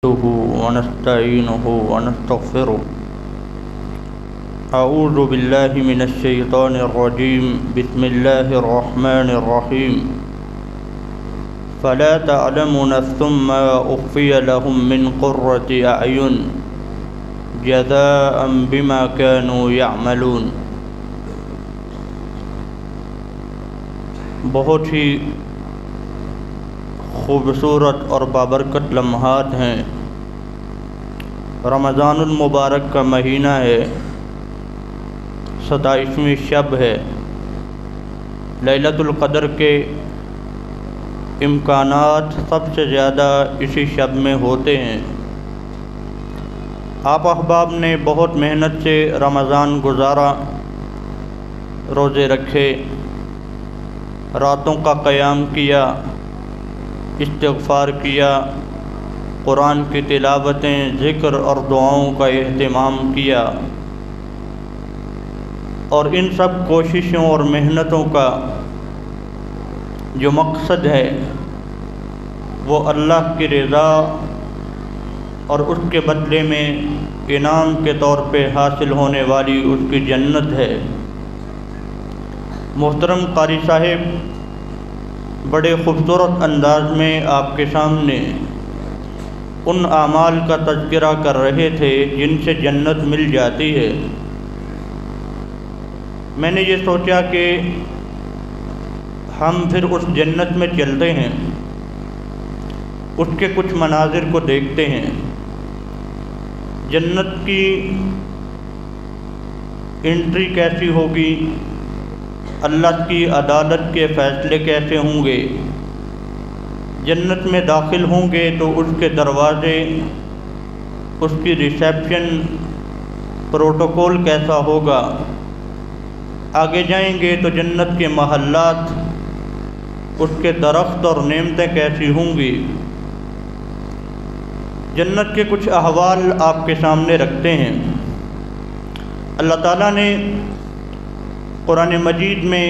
نحمده ونستعينه ونستغفره. أعوذ بالله من الشيطان الرجيم. بسم الله الرحمن الرحيم. فلا تعلم نفس ما أخفي لهم من قرة أعين جزاء بما كانوا يعملون. بہت ہی خوبصورت اور بابرکت لمحات ہیں. رمضان المبارک کا مہینہ ہے، 27ویں شب ہے. لیلۃ القدر کے امکانات سب سے زیادہ اسی شب میں ہوتے ہیں. آپ احباب نے بہت محنت سے رمضان گزارا، روزے رکھے، راتوں کا قیام کیا، استغفار کیا، قرآن کی تلاوتیں، ذکر اور دعاؤں کا اہتمام کیا، اور ان سب کوششوں اور محنتوں کا جو مقصد ہے وہ اللہ کی رضا اور اس کے بدلے میں انعام کے طور پہ حاصل ہونے والی اس کی جنت ہے. محترم قاری صاحب بڑے خوبصورت انداز میں آپ کے سامنے ان اعمال کا تذکرہ کر رہے تھے جن سے جنت مل جاتی ہے. میں نے یہ سوچا کہ ہم پھر اس جنت میں چلتے ہیں، اس کے کچھ مناظر کو دیکھتے ہیں. جنت کی انٹری کیسی ہوگی، اللہ کی عدالت کے فیصلے کیسے ہوں گے، جنت میں داخل ہوں گے تو اس کے دروازے، اس کی ریسیپشن، پروٹوکول کیسا ہوگا. آگے جائیں گے تو جنت کے محلات، اس کے درخت اور نعمتیں کیسی ہوں گی. جنت کے کچھ احوال آپ کے سامنے رکھتے ہیں. اللہ تعالیٰ نے قرآن مجید میں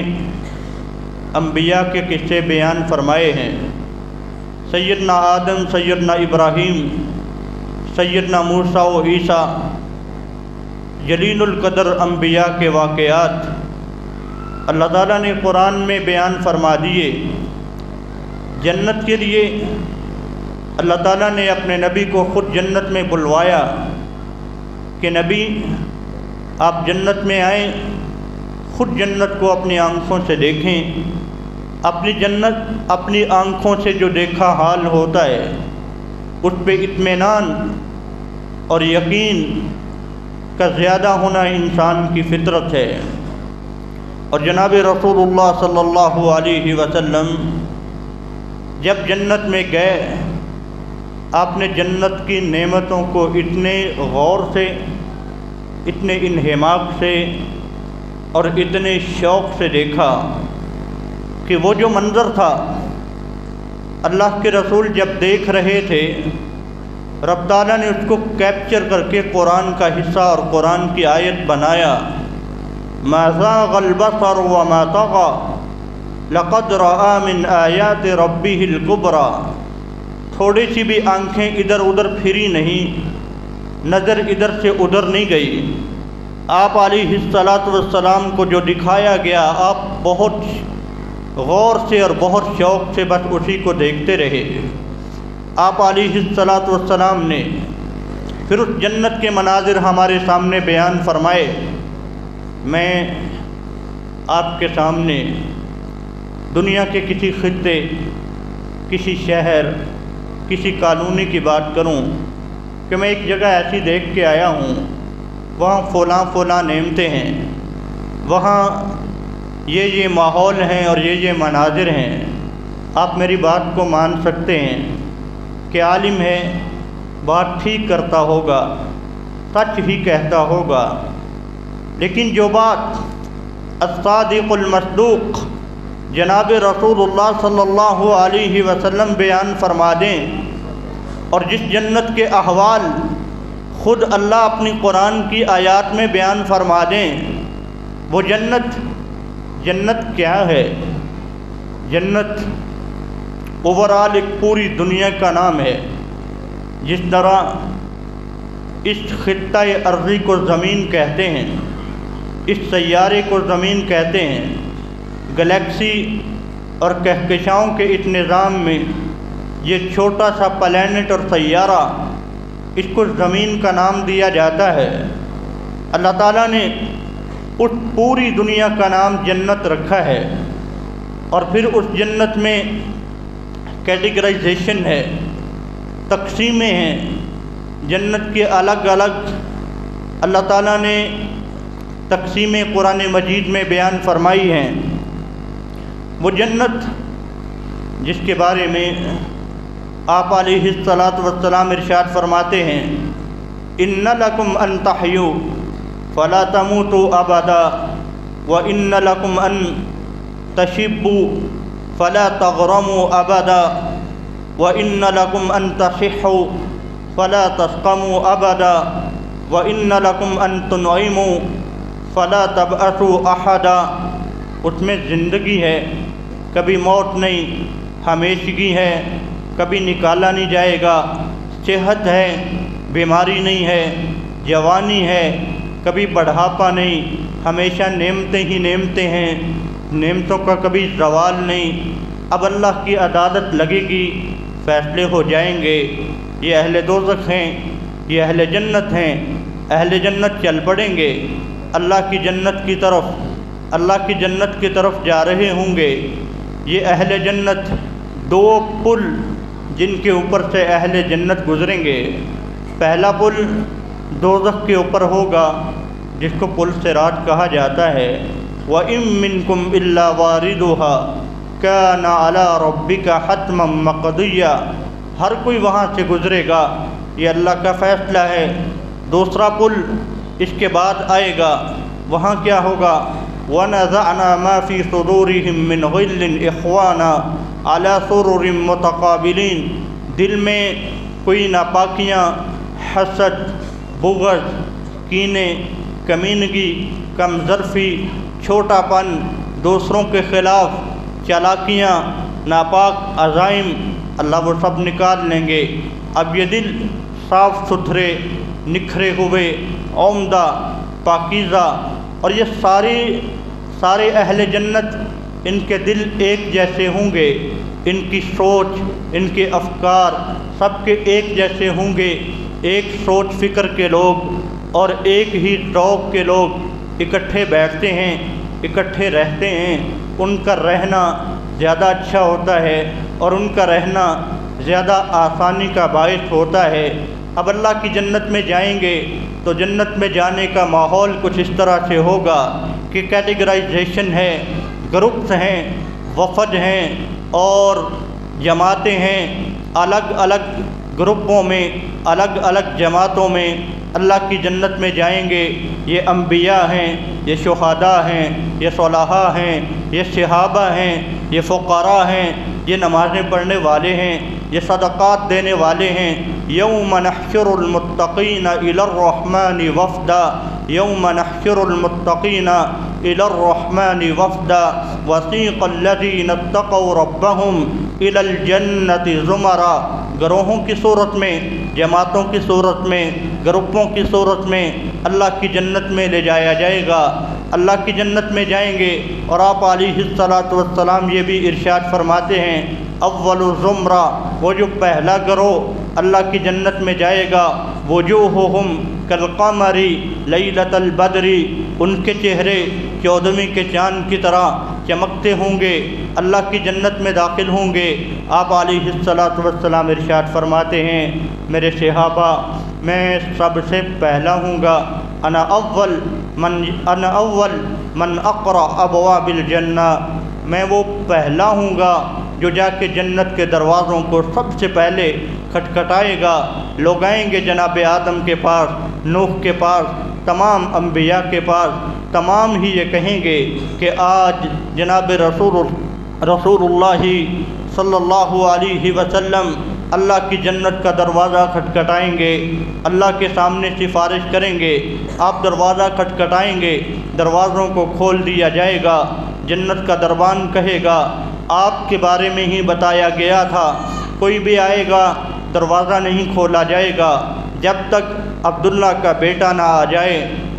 انبیاء کے قصے بیان فرمائے ہیں. سیدنا آدم، سیدنا ابراہیم، سیدنا موسیٰ و عیسیٰ، جلیل القدر انبیاء کے واقعات اللہ تعالیٰ نے قرآن میں بیان فرما دیے. جنت کے لیے اللہ تعالیٰ نے اپنے نبی کو خود جنت میں بلوایا کہ نبی آپ جنت میں آئیں، خود جنت کو اپنی آنکھوں سے دیکھیں. اپنی جنت اپنی آنکھوں سے جو دیکھا حال ہوتا ہے اس پہ اطمینان اور یقین کا زیادہ ہونا انسان کی فطرت ہے. اور جناب رسول اللہ صلی اللہ علیہ وسلم جب جنت میں گئے، آپ نے جنت کی نعمتوں کو اتنے غور سے، اتنے انہماک سے اور اتنے شوق سے دیکھا کہ وہ جو منظر تھا اللہ کے رسول جب دیکھ رہے تھے، رب تعالیٰ نے اس کو کیپچر کر کے قرآن کا حصہ اور قرآن کی آیت بنایا. ما زاغ البصر وما طغى لقد رأى من آیات ربه الکبریٰ. تھوڑی سی بھی آنکھیں ادھر ادھر پھری نہیں، نظر ادھر سے ادھر نہیں گئی. آپ علیہ السلام کو جو دکھایا گیا، آپ بہت غور سے اور بہت شوق سے بس اسی کو دیکھتے رہے. آپ علیہ السلام نے پھر اس جنت کے مناظر ہمارے سامنے بیان فرمائے. میں آپ کے سامنے دنیا کے کسی خطے، کسی شہر، کسی کالونی کی بات کروں کہ میں ایک جگہ ایسی دیکھ کے آیا ہوں، وہاں فلاں نعمتیں ہیں، وہاں یہ ماحول ہیں اور یہ مناظر ہیں. آپ میری بات کو مان سکتے ہیں کہ عالم ہے، بات ٹھیک کرتا ہوگا، سچ ہی کہتا ہوگا، لیکن جو بات الصادق المصدوق جناب رسول اللہ صلی اللہ علیہ وسلم بیان فرما دیں، اور جس جنت کے احوال خود اللہ اپنی قرآن کی آیات میں بیان فرما دیں، وہ جنت کیا ہے؟ جنت اوورال ایک پوری دنیا کا نام ہے. جس طرح اس خطہ ارضی کو زمین کہتے ہیں، اس سیارے کو زمین کہتے ہیں، گلیکسی اور کہکشاؤں کے اس نظام میں یہ چھوٹا سا پلینٹ اور سیارہ، اس کو زمین کا نام دیا جاتا ہے۔ اللہ تعالیٰ نے اس پوری دنیا کا نام جنت رکھا ہے، اور پھر اس جنت میں کیٹیگرائزیشن ہے، تقسیمیں ہیں، جنت کے الگ الگ اللہ تعالیٰ نے تقسیمیں قرآن مجید میں بیان فرمائی ہیں۔ وہ جنت جس کے بارے میں آپ علیہ الصلاۃ والسلام ارشاد فرماتے ہیں، ان لکم ان تحیوا فلا تموتوا ابدا وان لکم ان تشبوا فلا تغرموا ابدا وان لکم ان تصحوا فلا تسقموا ابدا وان لکم ان تنعموا فلا تبعثوا احدا۔ اس میں زندگی ہے، کبھی موت نہیں، ہمیشگی ہے، کبھی نکالا نہیں جائے گا، صحت ہے، بیماری نہیں ہے، جوانی ہے، کبھی بڑھاپا نہیں، ہمیشہ نعمتیں ہی نعمتیں ہیں، نعمتوں کا کبھی زوال نہیں۔ اب اللہ کی عدالت لگے گی، فیصلے ہو جائیں گے۔ یہ اہل دوزخ ہیں، یہ اہل جنت ہیں۔ اہل جنت چل پڑیں گے اللہ کی جنت کی طرف، اللہ کی جنت کی طرف جا رہے ہوں گے۔ یہ اہل جنت دو پل جن کے اوپر سے اہل جنت گزریں گے۔ پہلا پل دوزخ کے اوپر ہوگا جس کو پل صراط کہا جاتا ہے۔ وَإِن مِّنكُمْ إِلَّا وَارِدُهَا كَانَ عَلَىٰ رَبِّكَ حَتْمًا مَّقْضِيًّا۔ ہر کوئی وہاں سے گزرے گا، یہ اللہ کا فیصلہ ہے۔ دوسرا پل اس کے بعد آئے گا، وہاں کیا ہوگا؟ وَنَزَعْنَا مَا فِي صُدُورِهِم مِّنْ غِلٍّ إِخْوَانًا عَلَىٰ سُرُرٍ مُّتَقَابِلِينَ۔ دل میں کوئی ناپاکیاں، حسد، بغض، کینے، کمینگی، کمظرفی، چھوٹا پن، دوسروں کے خلاف چالاکیاں، ناپاک عزائم، اللہ وہ سب نکال لیں گے۔ اب یہ دل صاف ستھرے، نکھرے ہوئے، عمدہ، پاکیزہ، اور یہ سارے اہل جنت، ان کے دل ایک جیسے ہوں گے، ان کی سوچ، ان کے افکار سب کے ایک جیسے ہوں گے۔ ایک سوچ فکر کے لوگ اور ایک ہی ذوق کے لوگ اکٹھے بیٹھتے ہیں، اکٹھے رہتے ہیں۔ ان کا رہنا زیادہ اچھا ہوتا ہے اور ان کا رہنا زیادہ آسانی کا باعث ہوتا ہے۔ اب اللہ کی جنت میں جائیں گے تو جنت میں جانے کا ماحول کچھ اس طرح سے ہوگا کہ کیٹیگرائزیشن ہے، گروپس ہیں، وفد ہیں اور جماعتیں ہیں۔ الگ الگ گروپوں میں، الگ الگ جماعتوں میں اللہ کی جنت میں جائیں گے۔ یہ انبیاء ہیں، یہ شہداء ہیں، یہ صلحاء ہیں، یہ صحابہ ہیں، یہ فقراء ہیں، یہ نمازیں پڑھنے والے ہیں، یہ صدقات دینے والے ہیں۔ یوم نحشر المتقین الی الرحمن وفدا، یوم نحشر المتقین الی الرحمن وفدا، وسیق الذین اتقوا ربهم الی الجنۃ زمرا۔ گروہوں کی صورت میں، جماعتوں کی صورت میں، گروپوں کی صورت میں اللہ کی جنت میں لے جایا جائے گا۔ اللہ کی جنت میں جائیں گے، اور آپ علیہ الصلاۃ والسلام یہ بھی ارشاد فرماتے ہیں، اول زمرہ، وہ جو پہلا گروہ اللہ کی جنت میں جائے گا، وجوہہم کالقمر لیلۃ البدر، ان کے چہرے 14ویں کے چاند کی طرح چمکتے ہوں گے، اللہ کی جنت میں داخل ہوں گے۔ آپ علیہ الصلاۃ والسلام ارشاد فرماتے ہیں، میرے صحابہ، میں سب سے پہلا ہوں گا، انا اول من اقرأ ابواب الجنہ، میں وہ پہلا ہوں گا جو جا کے جنت کے دروازوں کو سب سے پہلے کھٹکھٹائے گا۔ لوگ آئیں گے جناب آدم کے پاس، نوح کے پاس، تمام انبیاء کے پاس، تمام ہی یہ کہیں گے کہ آج جناب رسول اللہ صلی اللہ علیہ وسلم اللہ کی جنت کا دروازہ کھٹکھٹائیں گے، اللہ کے سامنے سفارش کریں گے۔ آپ دروازہ کھٹکھٹائیں گے، دروازوں کو کھول دیا جائے گا۔ جنت کا دربان کہے گا، آپ کے بارے میں ہی بتایا گیا تھا، کوئی بھی آئے گا دروازہ نہیں کھولا جائے گا جب تک عبداللہ کا بیٹا نہ آ جائے،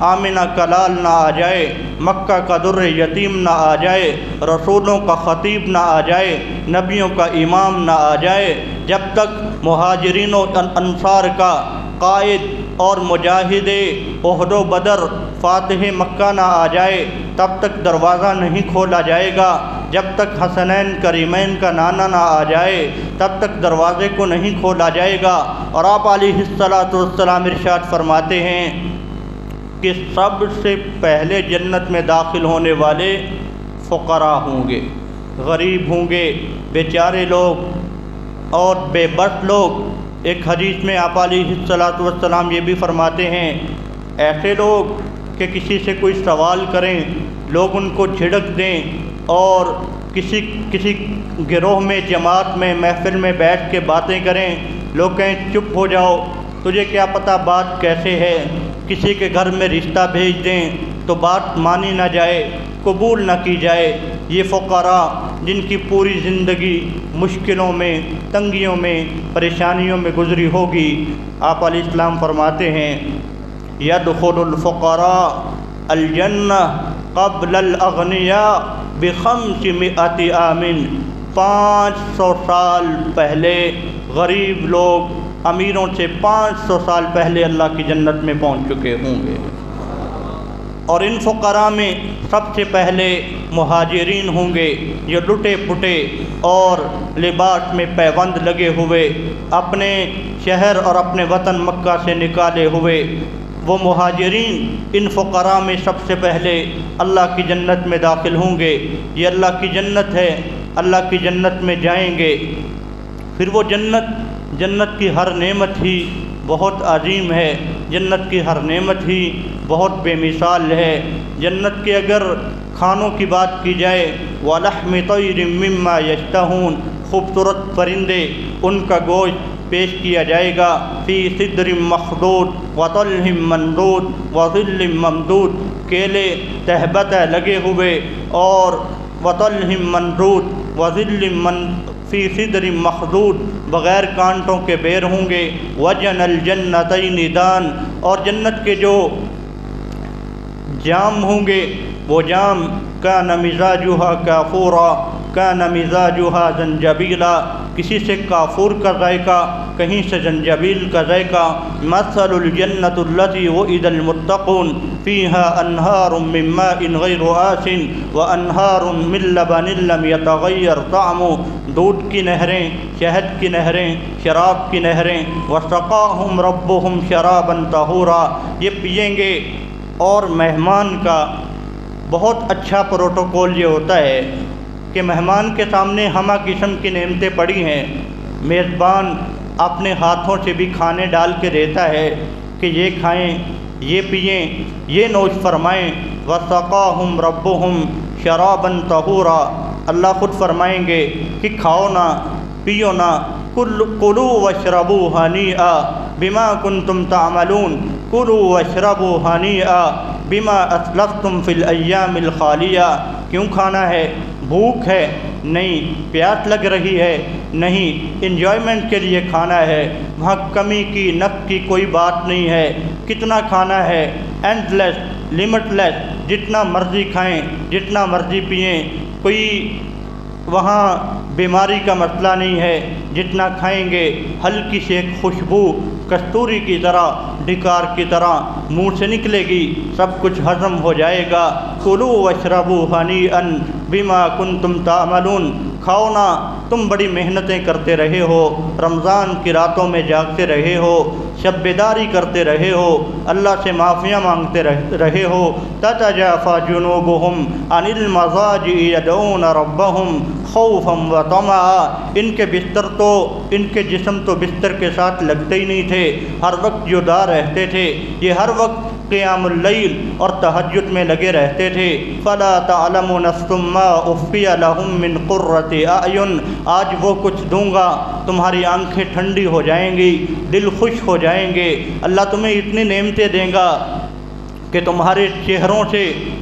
آمنہ کا لال نہ آ جائے، مکہ کا در یتیم نہ آ جائے، رسولوں کا خطیب نہ آ جائے، نبیوں کا امام نہ آ جائے، جب تک مہاجرین و انصار کا قائد اور مجاہد احد و بدر فاتح مکہ نہ آ جائے، تب تک دروازہ نہیں کھولا جائے گا، جب تک حسنین کریمین کا نانا نہ آ جائے تب تک دروازے کو نہیں کھولا جائے گا۔ اور آپ علیہ الصلاۃ والسلام ارشاد فرماتے ہیں کہ سب سے پہلے جنت میں داخل ہونے والے فقراء ہوں گے، غریب ہوں گے، بیچارے لوگ اور بے بس لوگ۔ ایک حدیث میں آپ علیہ الصلاۃ والسلام یہ بھی فرماتے ہیں، ایسے لوگ کہ کسی سے کوئی سوال کریں لوگ ان کو جھڑک دیں، اور کسی گروہ میں، جماعت میں، محفل میں بیٹھ کے باتیں کریں، لوگ کہیں چپ ہو جاؤ، تجھے کیا پتہ بات کیسے ہے، کسی کے گھر میں رشتہ بھیج دیں تو بات مانی نہ جائے، قبول نہ کی جائے۔ یہ فقراء جن کی پوری زندگی مشکلوں میں، تنگیوں میں، پریشانیوں میں گزری ہوگی، آپ علیہ السلام فرماتے ہیں یدخل الفقراء الجنہ قبل الاغنیاء ب500 عام، 500 سال پہلے غریب لوگ امیروں سے 500 سال پہلے اللہ کی جنت میں پہنچ چکے ہوں گے۔ اور ان فقراء میں سب سے پہلے مہاجرین ہوں گے، جو لٹے پٹے اور لباس میں پیوند لگے ہوئے، اپنے شہر اور اپنے وطن مکہ سے نکالے ہوئے وہ مہاجرین ان فقراء میں سب سے پہلے اللہ کی جنت میں داخل ہوں گے۔ یہ اللہ کی جنت ہے، اللہ کی جنت میں جائیں گے۔ پھر وہ جنت کی ہر نعمت ہی بہت عظیم ہے، جنت کی ہر نعمت ہی بہت بے مثال ہے۔ جنت کے اگر کھانوں کی بات کی جائے وَلَحْمِ طَيْرٍ مِّمَّا يَشْتَهُونَ، خوبصورت پرندے، ان کا گوشت پیش کیا جائے گا، فی صدر مخضود وطلح منضود وظل ممدود، کیلے تہبتہ لگے ہوئے، اور وطلح منضود وظل فی صدر مخضود، بغیر کانٹوں کے بیر ہوں گے، وجن الجنتین دان، اور جنت کے جو جام ہوں گے وہ جام کان مزاجھا کافورا کان مزاجھا زنجبیلا، کسی سے کافور کا ذائقہ، کہیں سے زنجبیل کا ذائقہ۔ مثل الجنۃ التی وعد المتقون فیہا انہار من ماء غیر آسن وانہار من لبن لم یتغیر طعمہ، دودھ کی نہریں، شہد کی نہریں، شراب کی نہریں، وسقاہم ربہم شرابا طہورا، یہ پئیں گے۔ اور مہمان کا بہت اچھا پروٹوکول یہ ہوتا ہے کہ مہمان کے سامنے ہمہ قسم کی نعمتیں پڑی ہیں، میزبان اپنے ہاتھوں سے بھی کھانے ڈال کے دیتا ہے کہ یہ کھائیں، یہ پئیں، یہ نوش فرمائیں۔ وَسَقَاهُمْ رَبُّهُمْ شَرَابًا طَهُورًا، اللہ خود فرمائیں گے کہ کھاؤ نا، پیو نا، کُلُوا وَاشْرَبُوا هَنِيئًا بِمَا كُنتُمْ تَعْمَلُونَ، کُلُوا وَاشْرَبُوا هَنِيئًا بِمَا أَسْلَفْتُمْ فِي الْأَيَّامِ الْخَالِيَةِ، کیوں کھانا ہے؟ بھوک ہے؟ نہیں۔ پیاس لگ رہی ہے؟ نہیں۔ انجوائمنٹ کے لیے کھانا ہے، وہاں کمی کی نقص کی کوئی بات نہیں ہے۔ کتنا کھانا ہے؟ اینڈ لیس، لمٹ لیس، جتنا مرضی کھائیں، جتنا مرضی پئیں، کوئی وہاں بیماری کا مسئلہ نہیں ہے، جتنا کھائیں گے ہلکی سی ایک خوشبو کستوری کی طرح، ڈکار کی طرح منہ سے نکلے گی، سب کچھ ہضم ہو جائے گا۔ کلوا واشربوا ہنیئا بما کنتم تعملون، کھاؤ نا، تم بڑی محنتیں کرتے رہے ہو، رمضان کی راتوں میں جاگتے رہے ہو، شب بیداری کرتے رہے ہو، اللہ سے معافیاں مانگتے رہے ہو۔ تتجافى جنوبهم عن المضاجع يدعون ربهم خوفا وطمعا، ان کے بستر تو، ان کے جسم تو بستر کے ساتھ لگتے ہی نہیں تھے، ہر وقت جدا رہتے تھے، یہ ہر وقت قیام اللیل اور تہجد میں لگے رہتے تھے۔ فلا تعلم نفس ما اخفی لهم من قرۃ اعین، آج وہ کچھ دوں گا، تمہاری آنکھیں ٹھنڈی ہو جائیں گی، دل خوش ہو جائیں گے، اللہ تمہیں اتنی نعمتیں دے گا کہ تمہارے چہروں سے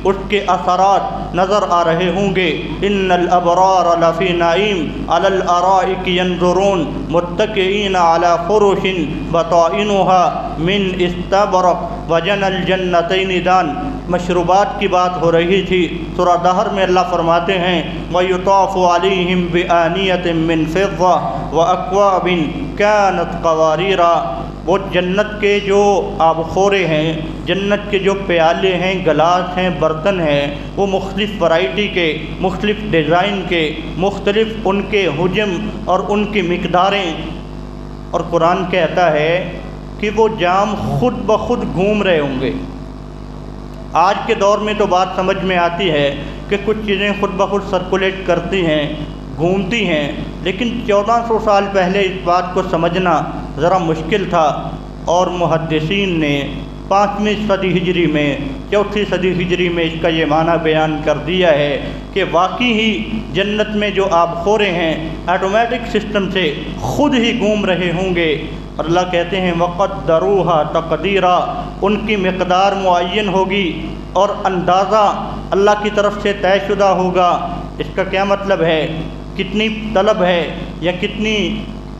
اس کے اثرات نظر آ رہے ہوں گے۔ ان الابرار لفی نعیم علی الارائک ینظرون متکئین علی فرش بطائنها من استبرق وجنى الجنتین دان۔ مشروبات کی بات ہو رہی تھی۔ سورہ دہر میں اللہ فرماتے ہیں وَيُطَافُ عَلَيْهِمْ بِآنِيَةٍ مِّن فِضَّةٍ وَأَكْوَابٍ كَانَتْ قَوَارِيرَا۔ وہ جنت کے جو آبخورے ہیں، جنت کے جو پیالے ہیں، گلاس ہیں، برتن ہیں، وہ مختلف ورائٹی کے، مختلف ڈیزائن کے، مختلف ان کے حجم اور ان کی مقداریں۔ اور قرآن کہتا ہے کہ وہ جام خود بخود گھوم رہے ہوں گے۔ آج کے دور میں تو بات سمجھ میں آتی ہے کہ کچھ چیزیں خود بخود سرکولیٹ کرتی ہیں، گھومتی ہیں، لیکن 1400 سال پہلے اس بات کو سمجھنا ذرا مشکل تھا، اور محدثین نے 5ویں صدی ہجری میں، 4تھی صدی ہجری میں اس کا یہ معنی بیان کر دیا ہے کہ واقعی ہی جنت میں جو آبخورے ہیں آٹومیٹک سسٹم سے خود ہی گھوم رہے ہوں گے۔ اور اللہ کہتے ہیں وَقَدَّرُوهَا تَقْدِيرًا، ان کی مقدار معین ہوگی اور اندازہ اللہ کی طرف سے طے شدہ ہوگا۔ اس کا کیا مطلب ہے؟ کتنی طلب ہے یا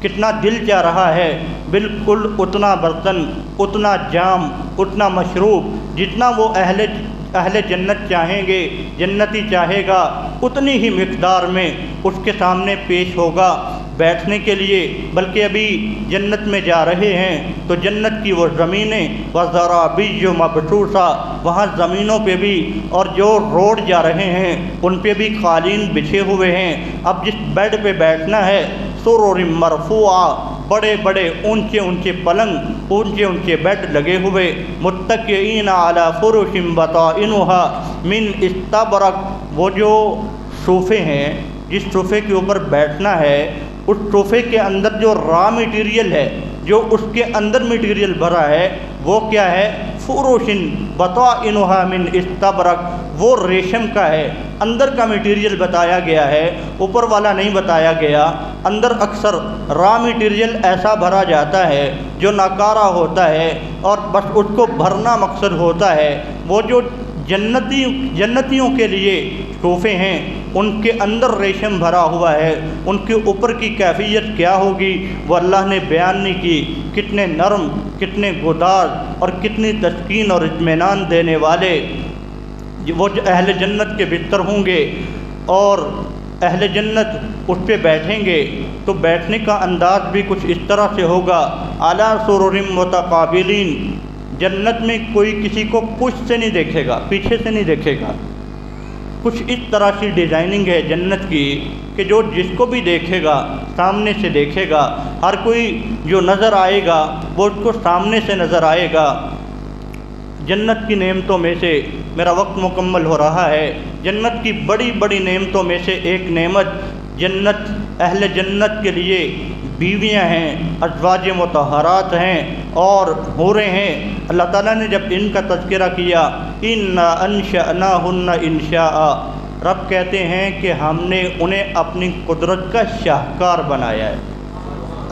کتنا دل چاہ رہا ہے، بالکل اتنا برتن، اتنا جام، اتنا مشروب جتنا وہ اہل جنت چاہیں گے، جنتی چاہے گا، اتنی ہی مقدار میں اس کے سامنے پیش ہوگا بیٹھنے کے لیے۔ بلکہ ابھی جنت میں جا رہے ہیں تو جنت کی وہ زمینیں وَزَرَابِيُّ مَبْثُوثَةٌ، وہاں زمینوں پہ بھی اور جو روڈ جا رہے ہیں ان پہ بھی قالین بچھے ہوئے ہیں۔ اب جس بیڈ پہ بیٹھنا ہے سُرُرٍ مَرْفُوعَةٍ، بڑے بڑے اونچے اونچے پلنگ، اونچے اونچے بیڈ لگے ہوئے، متکئین علی فرش بطائنها من استبرق، وہ جو صوفے ہیں، جس صوفے کے اوپر بیٹھنا ہے اس صوفے کے اندر جو را میٹیریل ہے، جو اس کے اندر میٹیریل بھرا ہے وہ کیا ہے؟ فرش بطائنها من استبرق، وہ ریشم کا ہے، اندر کا میٹیریل بتایا گیا ہے، اوپر والا نہیں بتایا گیا۔ اندر اکثر را میٹیریل ایسا بھرا جاتا ہے جو ناکارہ ہوتا ہے اور بس اس کو بھرنا مقصد ہوتا ہے۔ وہ جو جنتیوں کے لیے صوفے ہیں ان کے اندر ریشم بھرا ہوا ہے، ان کے اوپر کی کیفیت کیا ہوگی وہ اللہ نے بیان نہیں کی۔ کتنے نرم، کتنے گوداز اور کتنی تسکین اور اطمینان دینے والے وہ اہل جنت کے بستر ہوں گے، اور اہل جنت اس پہ بیٹھیں گے تو بیٹھنے کا انداز بھی کچھ اس طرح سے ہوگا علی سرر متقابلین۔ جنت میں کوئی کسی کو پشت سے نہیں دیکھے گا، پیچھے سے نہیں دیکھے گا۔ کچھ اس طرح کی ڈیزائننگ ہے جنت کی کہ جو جس کو بھی دیکھے گا سامنے سے دیکھے گا، ہر کوئی جو نظر آئے گا وہ اس کو سامنے سے نظر آئے گا۔ جنت کی نعمتوں میں سے میرا وقت مکمل ہو رہا ہے، جنت کی بڑی بڑی نعمتوں میں سے ایک نعمت جنت، اہل جنت کے لیے بیویاں ہیں، ازواج مطہرات ہیں اور حوریں ہیں۔ اللہ تعالیٰ نے جب ان کا تذکرہ کیا اِنَّا أَنشَأْنَاهُنَّ إِنشَاءً، رب کہتے ہیں کہ ہم نے انہیں اپنی قدرت کا شاہکار بنایا ہے،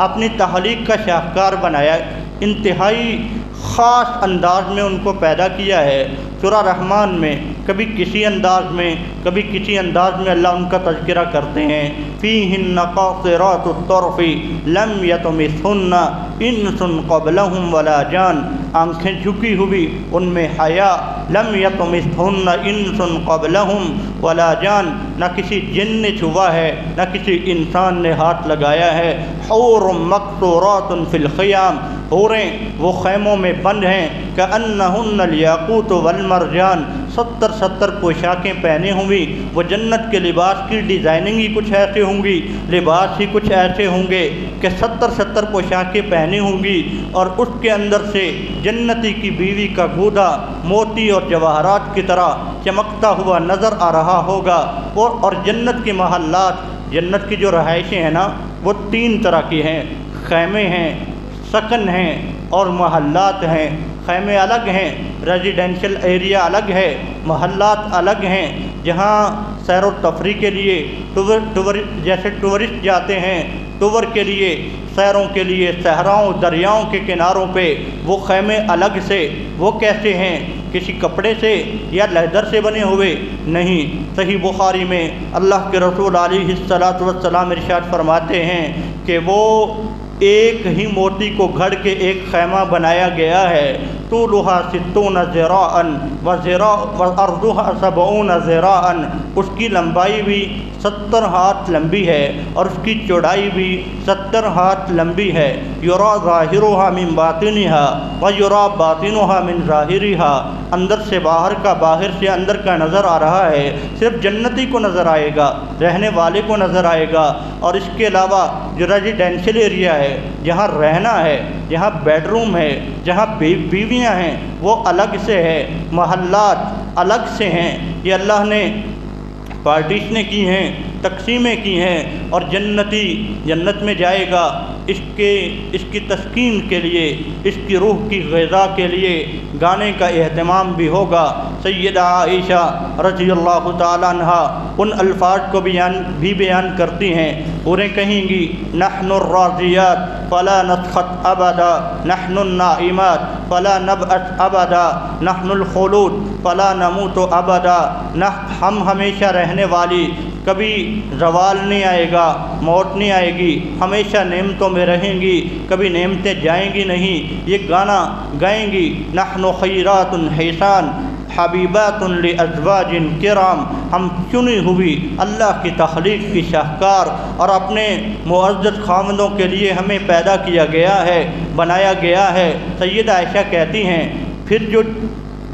اپنی تخلیق کا شاہکار بنایا ہے، انتہائی خاص انداز میں ان کو پیدا کیا ہے۔ سورہ رحمان میں کبھی کسی انداز میں، کبھی کسی انداز میں اللہ ان کا تذکرہ کرتے ہیں۔ فیہن قاصرات الطرف لم یطمثہن انس قبلہم ولا جان، آنکھیں جھکی ہوئی ان میں حیا، لم یطمثہن انس قبلہم ولا جان، نہ کسی جن نے چھوا ہے نہ کسی انسان نے ہاتھ لگایا ہے۔ حور مقصورات فی الخیام، حوریں وہ خیموں میں بند ہیں، کأنہن الیاقوت والمرجان، 70 پوشاکیں پہنے ہوں گی۔ وہ جنت کے لباس کی ڈیزائننگ ہی کچھ ایسے ہوں گی، لباس ہی کچھ ایسے ہوں گے کہ 70 پوشاکیں پہنی ہوں گی، اور اس کے اندر سے جنتی کی بیوی کا گودا موتی اور جواہرات کی طرح چمکتا ہوا نظر آ رہا ہوگا۔ اور جنت کے محلات، جنت کی جو رہائشیں ہیں نا وہ 3 طرح کی ہیں، خیمے ہیں، سکن ہیں اور محلات ہیں۔ خیمے الگ ہیں، ریزیڈینشل ایریا الگ ہے، محلات الگ ہیں جہاں سیر و تفریح کے لیے جیسے ٹورسٹ جاتے ہیں، ٹور کے لیے، سیروں کے لیے صحراؤں دریاؤں کے کناروں پہ وہ خیمے الگ سے۔ وہ کیسے ہیں کسی کپڑے سے یا لیدر سے بنے ہوئے نہیں۔ صحیح بخاری میں اللہ کے رسول علیہ الصلاۃ والسلام ارشاد فرماتے ہیں کہ وہ ایک ہی موتی کو گھڑ کے ایک خیمہ بنایا گیا ہے، طولها 60 ذراعا وعرضها 70 ذراعا، اس کی لمبائی بھی 70 ہاتھ لمبی ہے اور اس کی چوڑائی بھی 70 ہاتھ لمبی ہے۔ یرا ظاہرها من باطنها ویرا باطنها من ظاہرها، اندر سے باہر کا، باہر سے اندر کا نظر آ رہا ہے۔ صرف جنتی کو نظر آئے گا، رہنے والے کو نظر آئے گا، اور اس کے علاوہ جو ریزیڈینشل ایریا ہے، جہاں رہنا ہے، جہاں بیڈ روم ہے، جہاں بیویاں ہیں، وہ الگ سے ہے، محلات الگ سے ہیں۔ یہ اللہ نے پارٹیشنیں کی ہیں، تقسیمیں کی ہیں، اور جنتی جنت میں جائے گا اس کی تسکین کے لیے، اس کی روح کی غذا کے لیے گانے کا اہتمام بھی ہوگا۔ سیدہ عائشہ رضی اللہ تعالیٰ عنہا ان الفاظ کو بھی بیان کرتی ہیں، انہیں کہیں گی نحن الراضیات فلا نسخط ابدا، نحن النائمات فلا نبعث ابدا، نحن الخلود فلا نموت ابدا، ہم ہمیشہ رہنے والی، کبھی زوال نہیں آئے گا، موت نہیں آئے گی، ہمیشہ نعمتوں میں رہیں گی، کبھی نعمتیں جائیں گی نہیں۔ یہ گانا گائیں گی، نحن خیرات حسان حبیبات لازواج کرام، ہم چنی ہوئی اللہ کی تخلیق کی شاہکار، اور اپنے معزز خاوندوں کے لیے ہمیں پیدا کیا گیا ہے، بنایا گیا ہے۔ سیدہ عائشہ کہتی ہیں پھر جو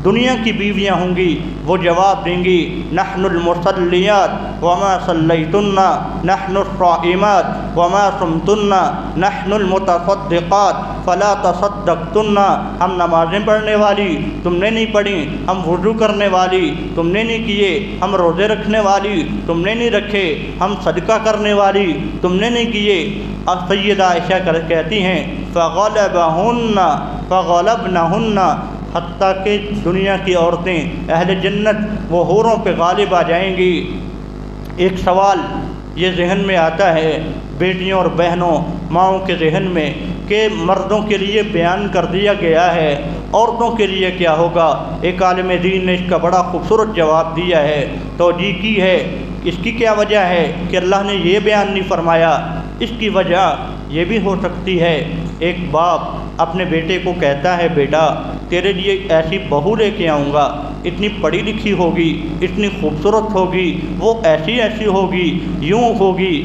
دنیا کی بیویاں ہوں گی وہ جواب دیں گی نحن المصلیات وما صلیتن، نحن الصائمات وما صمتن، نحن المتصدقات فلا تصدقتن، ہم نمازیں پڑھنے والی تم نے نہیں پڑھی، ہم وضو کرنے والی تم نے نہیں کیے، ہم روزے رکھنے والی تم نے نہیں رکھے، ہم صدقہ کرنے والی تم نے نہیں کیے۔ سیدہ عائشہ کہتی ہیں فغلبنہن، حتیٰ کہ دنیا کی عورتیں اہل جنت وہ حوروں پہ غالب آ جائیں گی۔ ایک سوال یہ ذہن میں آتا ہے بیٹیوں اور بہنوں، ماؤں کے ذہن میں، کہ مردوں کے لیے بیان کر دیا گیا ہے، عورتوں کے لیے کیا ہوگا؟ ایک عالم دین نے اس کا بڑا خوبصورت جواب دیا ہے، توجیہ کی ہے۔ اس کی کیا وجہ ہے کہ اللہ نے یہ بیان نہیں فرمایا؟ اس کی وجہ یہ بھی ہو سکتی ہے، ایک باپ اپنے بیٹے کو کہتا ہے بیٹا تیرے لیے ایسی بہو لے کے آؤں گا، اتنی پڑھی لکھی ہوگی، اتنی خوبصورت ہوگی، وہ ایسی ہوگی، یوں ہوگی۔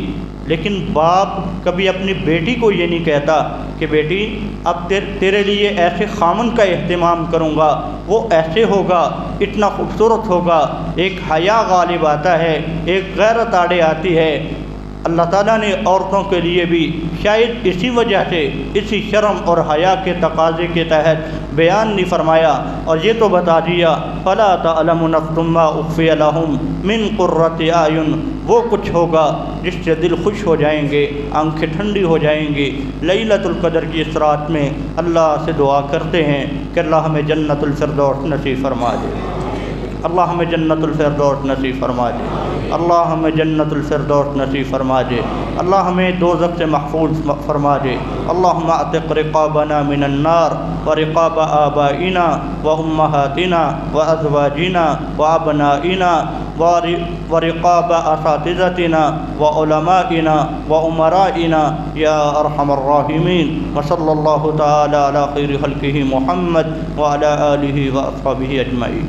لیکن باپ کبھی اپنی بیٹی کو یہ نہیں کہتا کہ بیٹی اب تیرے لیے ایسے خامن کا اہتمام کروں گا، وہ ایسے ہوگا، اتنا خوبصورت ہوگا۔ ایک حیا غالب آتا ہے، ایک غیرت آڑے آتی ہے۔ اللہ تعالیٰ نے عورتوں کے لیے بھی شاید اسی وجہ سے، اسی شرم اور حیا کے تقاضے کے تحت بیان نہیں فرمایا، اور یہ تو بتا دیا فلا تعلم نفس ما اخفی لهم من قرۃ اعین، وہ کچھ ہوگا جس سے دل خوش ہو جائیں گے، آنکھیں ٹھنڈی ہو جائیں گی۔ لیلۃ القدر کی اس رات میں اللہ سے دعا کرتے ہیں کہ اللہ ہمیں جنت الفردوس نصیب فرما دے، اللہ ہمیں جنت الفردوس نصیب فرما دے، اللہ ہمیں جنت الفردوس نصیب فرما دے، اللہ ہمیں دوزخ سے محفوظ فرما دے۔ اللہم اعتق رقابنا من النار ورقاب آبائنا وامہاتنا وازواجنا وابنائنا ورقاب اساتذتنا وعلمائنا وامرائنا یا ارحم الراحمین۔ وصلی اللہ تعالی علی خیر خلقہ محمد وعلی آلہ واصحابہ اجمعین۔